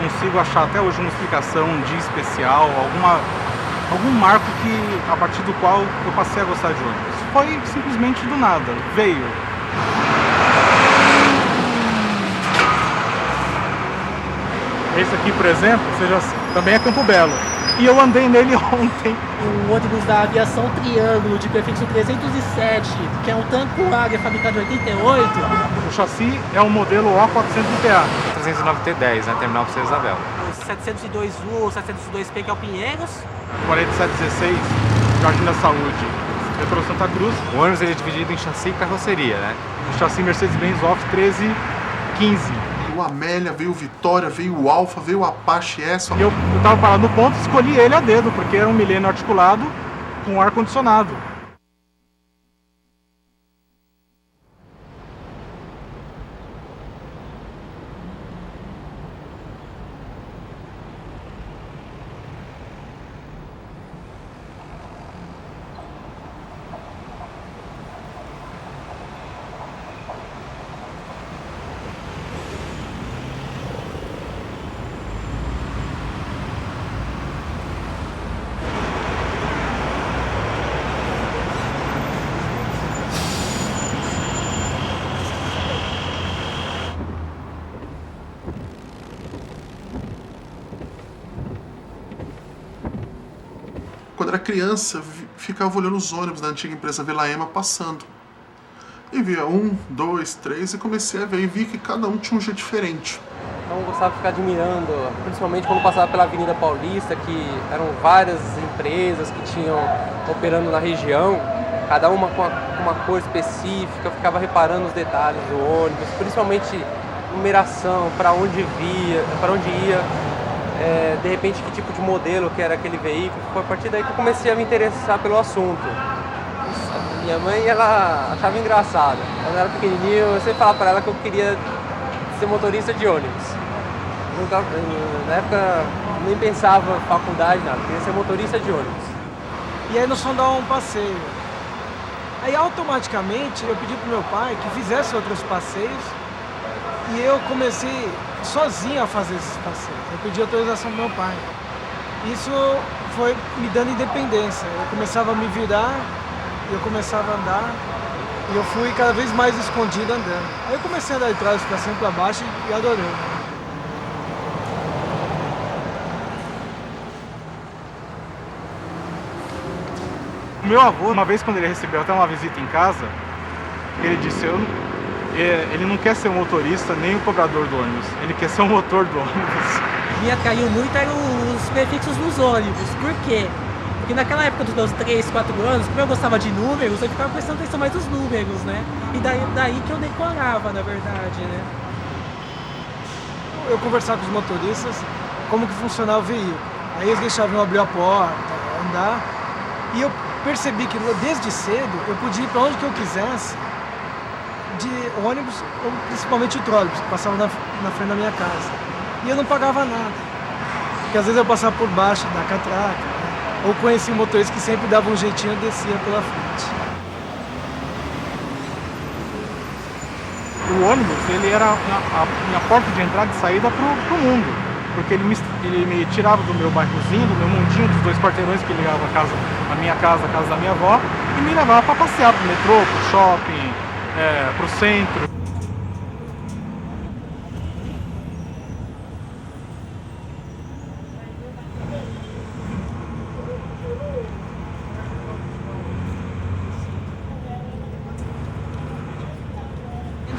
consigo achar até hoje uma explicação, um dia especial, algum marco a partir do qual eu passei a gostar de ônibus. Foi simplesmente do nada, veio. Esse aqui, por exemplo, também é Campo Belo. E eu andei nele ontem. O ônibus da aviação Triângulo, de prefixo 307, que é um tanque águia fabricado em 88. O chassi é o modelo O400PA. 309T10, né? Terminal Princesa Isabel. O 702U ou 702P, que é o Pinheiros. 4716, Jardim da Saúde, metrô Santa Cruz. O ônibus ele é dividido em chassi e carroceria, né? O chassi Mercedes-Benz Off 1315. O Amélia, veio o Vitória, veio o Alfa, veio o Apache S. Eu tava parado no ponto, escolhi ele a dedo, porque era um milênio articulado com ar-condicionado. Quando era criança, ficava olhando os ônibus da antiga empresa Velaema passando. E via 1, 2, 3 e comecei a ver e vi que cada um tinha um jeito diferente. Então eu gostava de ficar admirando, principalmente quando passava pela Avenida Paulista, que eram várias empresas que tinham operando na região, cada uma com uma cor específica, eu ficava reparando os detalhes do ônibus, principalmente numeração, para onde ia, de repente que tipo de modelo que era aquele veículo. Foi a partir daí que eu comecei a me interessar pelo assunto. Minha mãe, ela achava engraçado. Quando eu era pequenininho, eu sempre falava para ela que eu queria ser motorista de ônibus. Na época, nem pensava em faculdade, nada. Eu queria ser motorista de ônibus. E aí nós fomos dar um passeio. Aí automaticamente eu pedi pro meu pai que fizesse outros passeios e eu comecei sozinho a fazer esses passeios. Eu pedi autorização do meu pai. Isso foi me dando independência. Eu começava a me virar, eu começava a andar e eu fui cada vez mais escondido andando. Aí eu comecei a andar de trás para cima e para baixo e adorei. O meu avô, uma vez quando ele recebeu até uma visita em casa, ele disse, ele não quer ser um motorista nem o cobrador do ônibus, ele quer ser o motor do ônibus. Me atraiu muito eram os prefixos dos ônibus. Por quê? Porque naquela época dos meus 3, 4 anos, como eu gostava de números, eu ficava prestando atenção mais nos números, né? E daí que eu decorava, na verdade, né? Eu conversava com os motoristas como que funcionava o veículo. Aí eles deixavam eu abrir a porta, andar. E eu percebi que desde cedo eu podia ir para onde que eu quisesse, de ônibus, ou principalmente o trólebus, que passava na frente da minha casa. E eu não pagava nada. Porque às vezes eu passava por baixo da catraca, né? Ou conhecia um motorista que sempre dava um jeitinho e descia pela frente. O ônibus, ele era a minha porta de entrada e saída pro mundo. Porque ele me tirava do meu bairrozinho, do meu mundinho, dos 2 quarteirões que ligavam a minha casa, a casa da minha avó, e me levava para passear pro metrô, pro shopping, pro centro.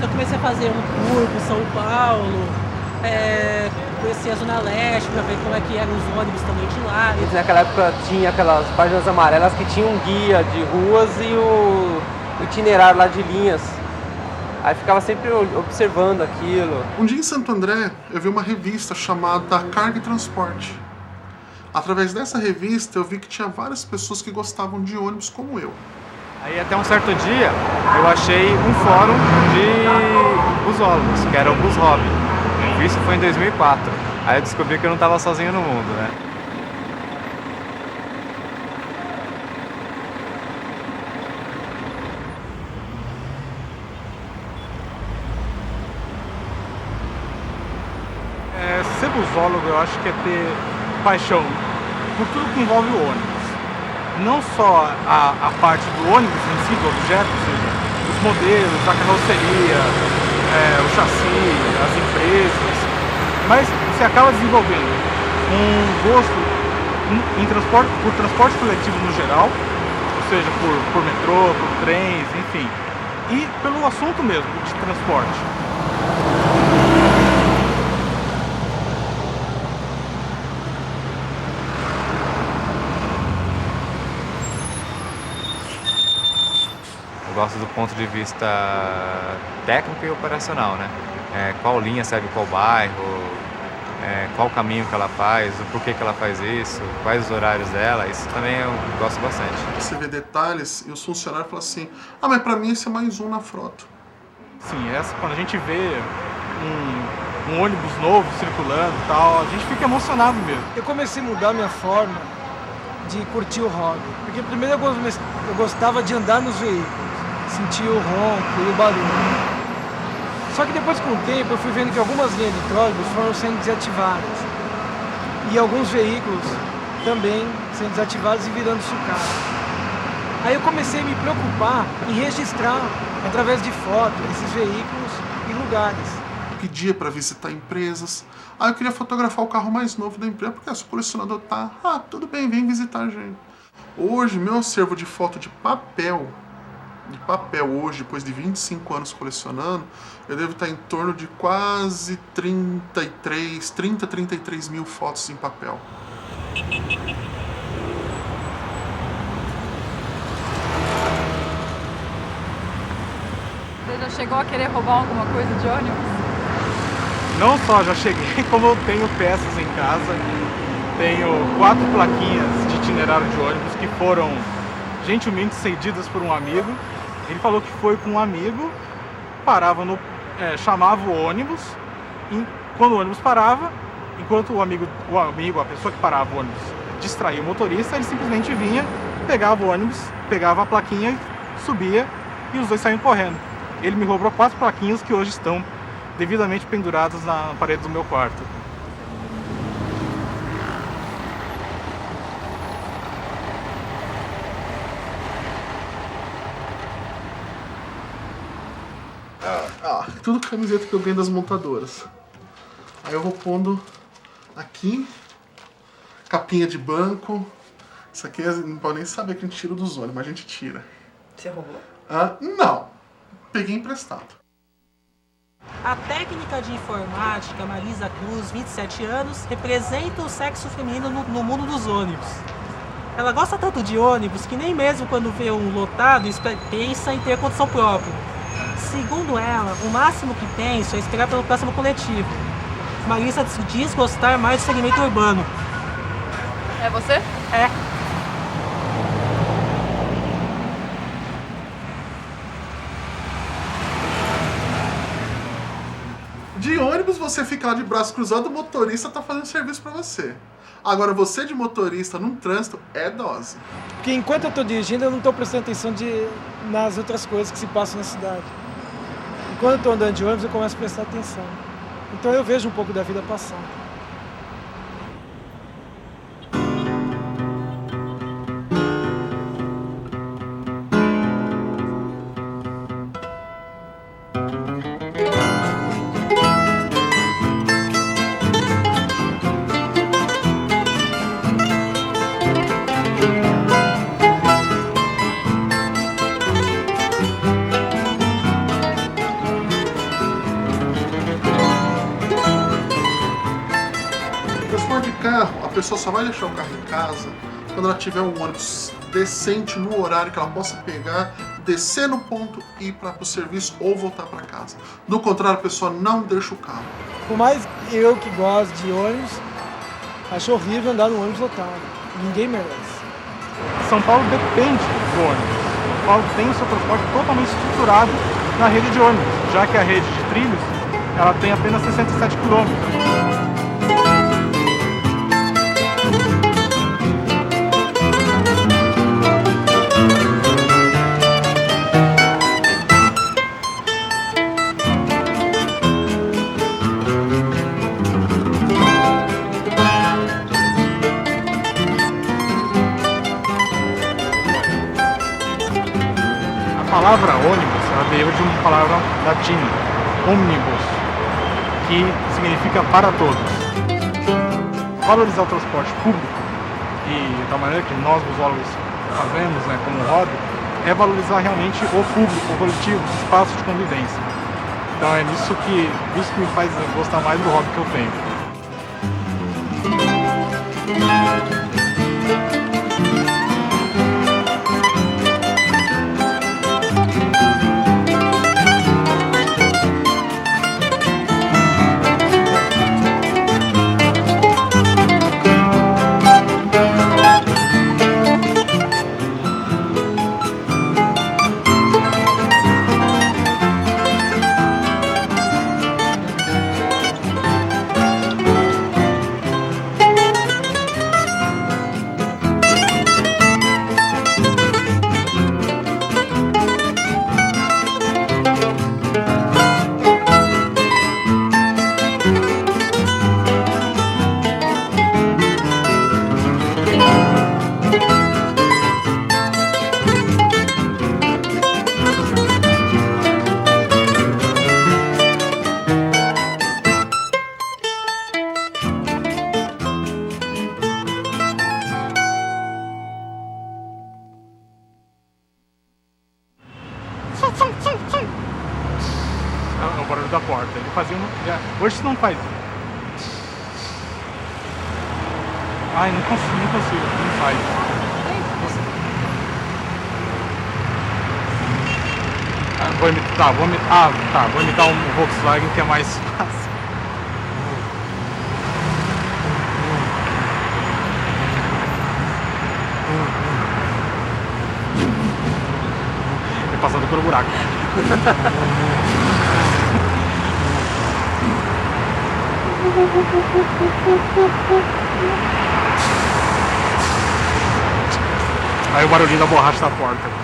Eu comecei a fazer um tour por São Paulo, conheci a Zona Leste para ver como é que eram os ônibus também de lá. Naquela época tinha aquelas páginas amarelas que tinham um guia de ruas e o itinerário lá de linhas. Aí ficava sempre observando aquilo. Um dia em Santo André, eu vi uma revista chamada Carga e Transporte. Através dessa revista, eu vi que tinha várias pessoas que gostavam de ônibus como eu. Aí até um certo dia, eu achei um fórum de busólogos, que era o Bus Hobby. Isso foi em 2004. Aí eu descobri que eu não estava sozinho no mundo, né? Ser busólogo, eu acho que é ter paixão por tudo que envolve o ônibus. Não só a parte do ônibus em si, do objeto, ou seja, os modelos, a carroceria, o chassi, as empresas, mas você acaba desenvolvendo um gosto por transporte coletivo no geral, ou seja, por metrô, por trens, enfim, e pelo assunto mesmo de transporte. Eu gosto do ponto de vista técnico e operacional, né? Qual linha serve qual bairro, qual caminho que ela faz, o porquê que ela faz isso, quais os horários dela, isso também eu gosto bastante. Você vê detalhes e os funcionários falam assim, mas pra mim esse é mais um na frota. Sim, quando a gente vê um ônibus novo circulando e tal, a gente fica emocionado mesmo. Eu comecei a mudar minha forma de curtir o hobby. Porque primeiro eu gostava de andar nos veículos, sentir o ronco e o barulho. Só que depois, com o tempo, eu fui vendo que algumas linhas de trólebus foram sendo desativadas. E alguns veículos também sendo desativados e virando sucata. Aí eu comecei a me preocupar em registrar, através de foto, esses veículos e lugares. Pedia para visitar empresas. Eu queria fotografar o carro mais novo da empresa, porque se o colecionador tá, tudo bem, vem visitar a gente. Hoje, meu acervo de foto de papel hoje, depois de 25 anos colecionando, eu devo estar em torno de quase 33 mil fotos em papel. Você já chegou a querer roubar alguma coisa de ônibus? Não só já cheguei, como eu tenho peças em casa, tenho 4 plaquinhas de itinerário de ônibus que foram gentilmente cedidas por um amigo. Ele falou que foi com um amigo, chamava o ônibus, e quando o ônibus parava, enquanto o amigo, a pessoa que parava o ônibus, distraía o motorista, ele simplesmente vinha, pegava o ônibus, pegava a plaquinha, subia e os dois saíam correndo. Ele me roubou 4 plaquinhas que hoje estão devidamente penduradas na parede do meu quarto. Tudo camiseta que eu ganho das montadoras. Aí eu vou pondo aqui, capinha de banco. Isso aqui não pode nem saber que a gente tira dos ônibus, mas a gente tira. Você roubou? Não, peguei emprestado. A técnica de informática Marisa Cruz, 27 anos, representa o sexo feminino no mundo dos ônibus. Ela gosta tanto de ônibus que nem mesmo quando vê um lotado pensa em ter condução própria. Segundo ela, o máximo que penso é esperar pelo próximo coletivo. Marisa diz gostar mais do segmento urbano. É você? É. De ônibus você fica lá de braço cruzado, o motorista tá fazendo serviço pra você. Agora você de motorista num trânsito é dose. Porque enquanto eu estou dirigindo, eu não estou prestando atenção nas outras coisas que se passam na cidade. E quando eu estou andando de ônibus, eu começo a prestar atenção. Então eu vejo um pouco da vida passar. A pessoa só vai deixar o carro em casa quando ela tiver um ônibus decente no horário que ela possa pegar, descer no ponto e ir para o serviço ou voltar para casa. Do contrário, a pessoa não deixa o carro. Por mais eu que gosto de ônibus, acho horrível andar no ônibus lotado. Ninguém merece. São Paulo depende do ônibus. São Paulo tem o seu transporte totalmente estruturado na rede de ônibus, já que a rede de trilhos ela tem apenas 67 quilômetros. palavra ônibus, ela deriva de uma palavra latina, omnibus, que significa para todos. Valorizar o transporte público, e da maneira que nós, busólogos, fazemos, né, como hobby, é valorizar realmente o público, o coletivo, o espaço de convivência. Então é isso que me faz gostar mais do hobby que eu tenho. É o barulho da porta. Ele fazia hoje não faz. Ai, não consigo, não faz. Vou imitar um Volkswagen que é mais fácil. É passando pelo buraco. Aí o barulhinho da borracha da porta.